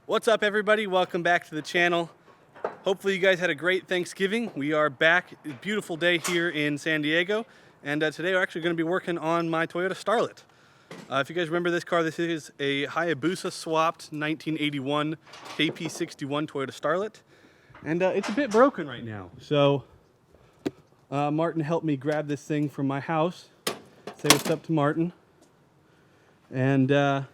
What's up, everybody? Welcome back to the channel. Hopefully you guys had a great Thanksgiving. We are back. A beautiful day here in San Diego, and today we're actually going to be working on my Toyota Starlet. If you guys remember this car, this is a Hayabusa swapped 1981 KP61 Toyota Starlet, and it's a bit broken right now. So Martin helped me grab this thing from my house. Say what's up to Martin. And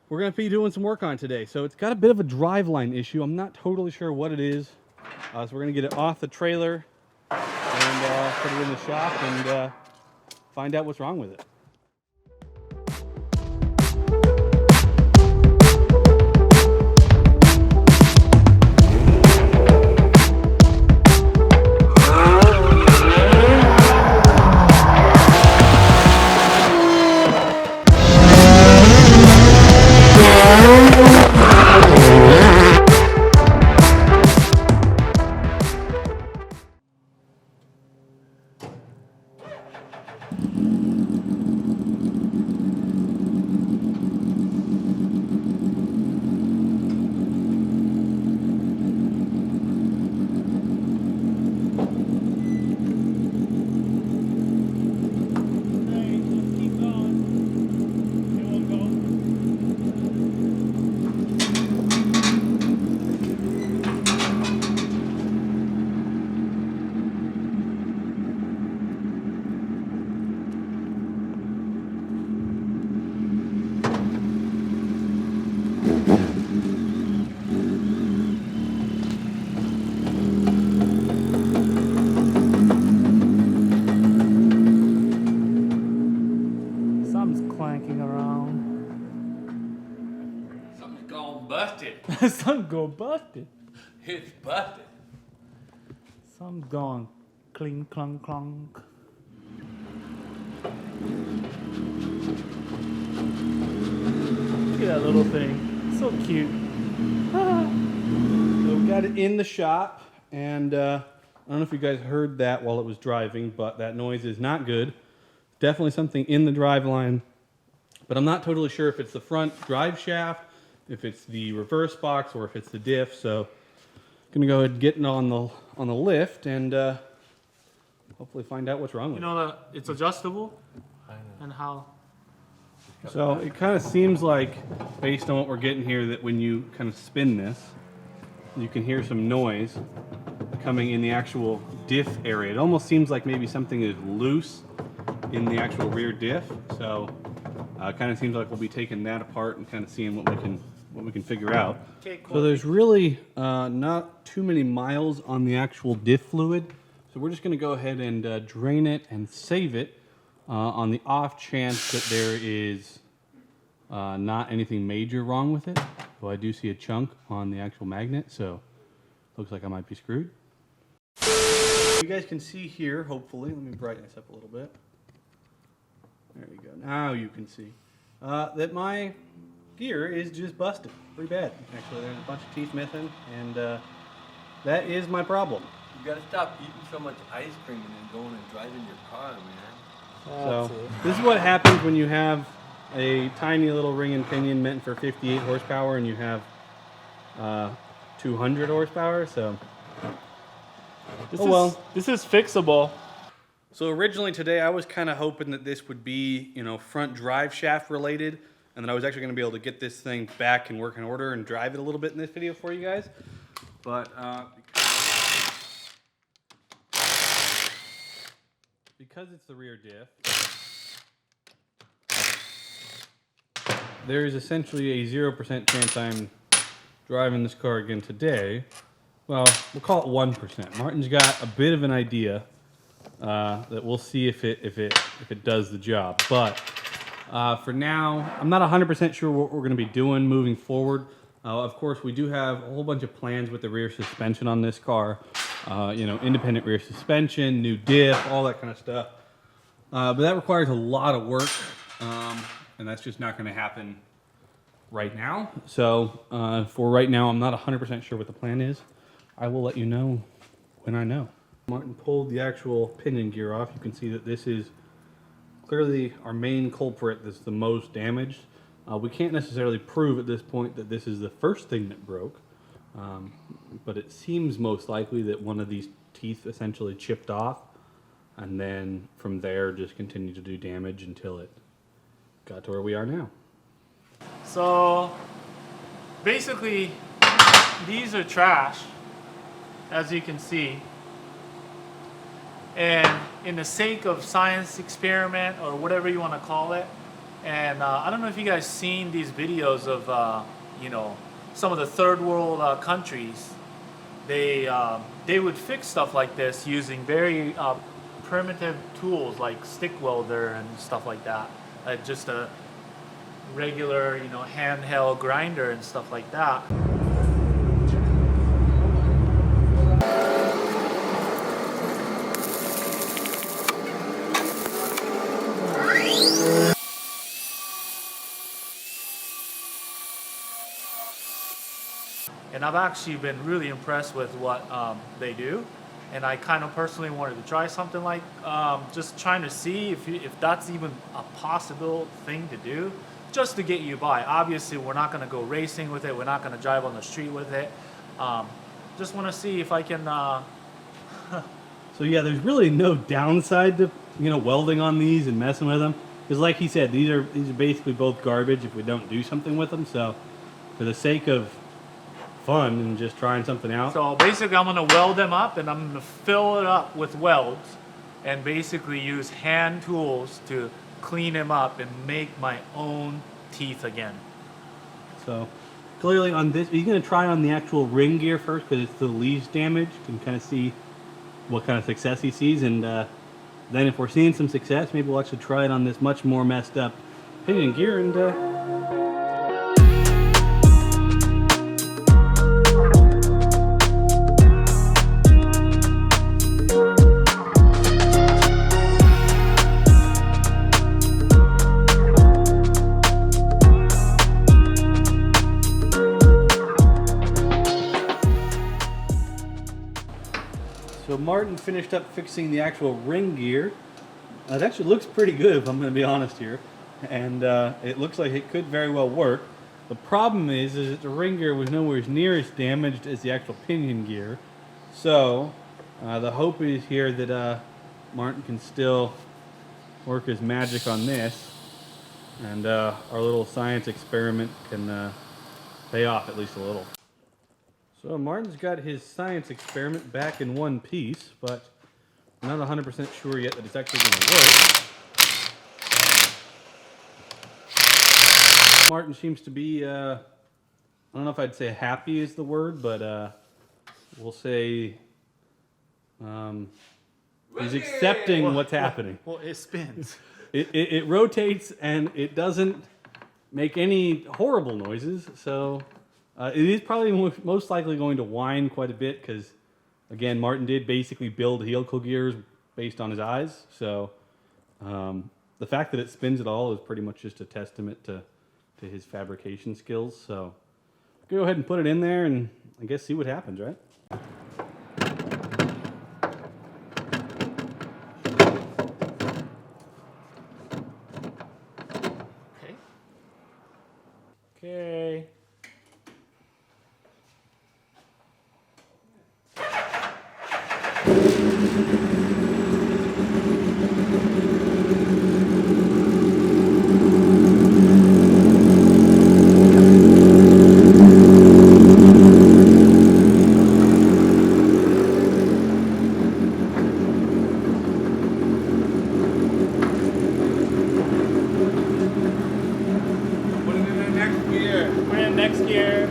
we're going to be doing some work on it today. So it's got a bit of a driveline issue. I'm not totally sure what it is. So we're going to get it off the trailer and put it in the shop and find out what's wrong with it. Some go busted. It's busted. Some gone clink clunk clunk. Look at that little thing. So cute. So we got it in the shop, and I don't know if you guys heard that while it was driving, but that noise is not good. Definitely something in the driveline, but I'm not totally sure if it's the front drive shaft, if it's the reverse box, or if it's the diff. So I'm gonna go ahead and get it on the lift and hopefully find out what's wrong with it. You know that it's adjustable? I know. And how? So it kind of seems like, based on what we're getting here, that when you kind of spin this, you can hear some noise coming in the actual diff area. It almost seems like maybe something is loose in the actual rear diff. So kind of seems like we'll be taking that apart and kind of seeing what we can figure out. Okay, cool. So there's really not too many miles on the actual diff fluid. So we're just going to go ahead and drain it and save it on the off chance that there is not anything major wrong with it. So I do see a chunk on the actual magnet, so looks like I might be screwed. You guys can see here, hopefully, let me brighten this up a little bit. There we go. Now you can see that my gear is just busted pretty bad. Actually, there's a bunch of teeth missing, and that is my problem. You gotta stop eating so much ice cream and then going and driving your car, man. So this is what happens when you have a tiny little ring and pinion meant for 58 horsepower and you have 200 horsepower. So This is fixable. So originally today I was kind of hoping that this would be, you know, front drive shaft related, and that I was actually going to be able to get this thing back and work in order and drive it a little bit in this video for you guys. But because it's the rear diff, there is essentially a 0% chance I'm driving this car again today. Well, we'll call it 1%. Martin's got a bit of an idea that we'll see if it does the job. But for now, I'm not 100% sure what we're going to be doing moving forward. Of course, we do have a whole bunch of plans with the rear suspension on this car. You know, independent rear suspension, new diff, all that kind of stuff. But that requires a lot of work, and that's just not going to happen right now. So for right now, I'm not 100% sure what the plan is. I will let you know when I know. Martin pulled the actual pinion gear off. You can see that this is clearly our main culprit that's the most damaged. We can't necessarily prove at this point that this is the first thing that broke, but it seems most likely that one of these teeth essentially chipped off, and then from there just continued to do damage until it got to where we are now. So basically, these are trash, as you can see. And in the sake of science experiment or whatever you want to call it, and I don't know if you guys seen these videos of some of the third world countries. They would fix stuff like this using very primitive tools like stick welder and stuff like that. Just a regular handheld grinder and stuff like that. And I've actually been really impressed with what they do, and I kind of personally wanted to try something like just trying to see if that's even a possible thing to do, just to get you by. Obviously, we're not going to go racing with it. We're not going to drive on the street with it. Just want to see if I can. So yeah, there's really no downside to welding on these and messing with them, because like he said, these are basically both garbage if we don't do something with them. So for the sake of fun and just trying something out. So basically, I'm going to weld them up, and I'm going to fill it up with welds, and basically use hand tools to clean them up and make my own teeth again. So clearly on this, he's going to try on the actual ring gear first because it's the least damage. You can kind of see what kind of success he sees, and then if we're seeing some success, maybe we'll actually try it on this much more messed up pinion gear. And so Martin finished up fixing the actual ring gear. It actually looks pretty good, if I'm going to be honest here, and it looks like it could very well work. The problem is that the ring gear was nowhere near as damaged as the actual pinion gear. So the hope is here that Martin can still work his magic on this, and our little science experiment can pay off at least a little. So Martin's got his science experiment back in one piece, but I'm not 100% sure yet that it's actually going to work. Martin seems to be, I don't know if I'd say happy is the word, but we'll say he's accepting what's happening. Well, it spins. It rotates and it doesn't make any horrible noises, so it is probably most likely going to whine quite a bit because, again, Martin did basically build helical gears based on his eyes. So the fact that it spins at all is pretty much just a testament to his fabrication skills. So go ahead and put it in there and I guess see what happens, right? Okay. Put it in the next gear. We're in next gear.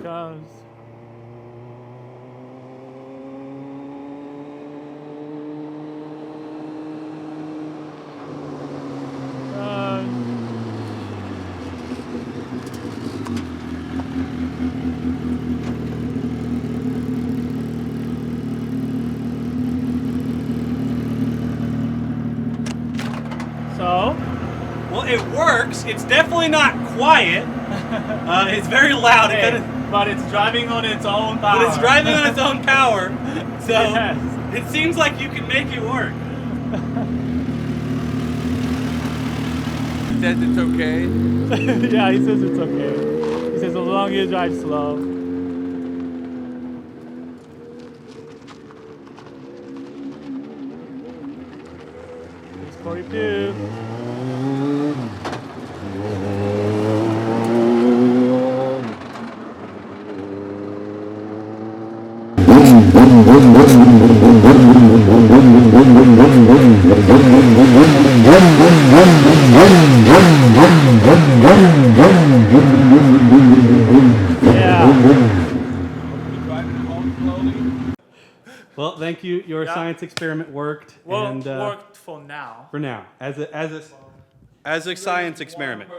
Goes. it works. It's definitely not quiet. It's very loud. Hey, but it's driving on its own power. But it's driving on its own power. So Yes. it seems like you can make it work. He says it's okay. Yeah, he says it's okay. He says as long as you drive slow. 42. Well, thank you. Your science experiment worked. Well, and, worked for now. For now, as a science experiment.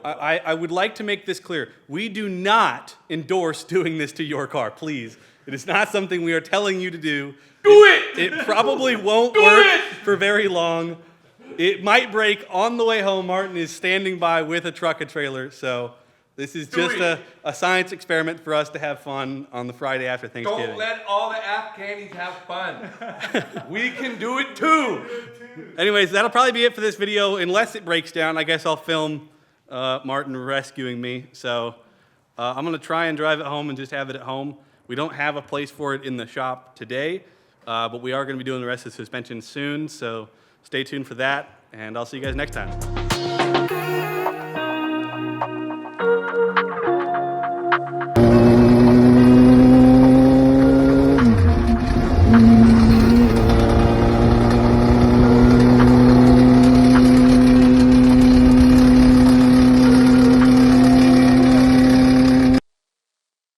I would like to make this clear. We do not endorse doing this to your car, please. It is not something we are telling you to do. Do it! It probably won't work for very long. It might break on the way home. Martin is standing by with a truck and trailer, so this is just a science experiment for us to have fun on the Friday after Thanksgiving. Don't let all the Afghanis have fun. We can do it too. Anyways, that'll probably be it for this video. Unless it breaks down, I guess I'll film Martin rescuing me. So I'm going to try and drive it home and just have it at home. We don't have a place for it in the shop today, but we are going to be doing the rest of the suspension soon. So stay tuned for that, and I'll see you guys next time.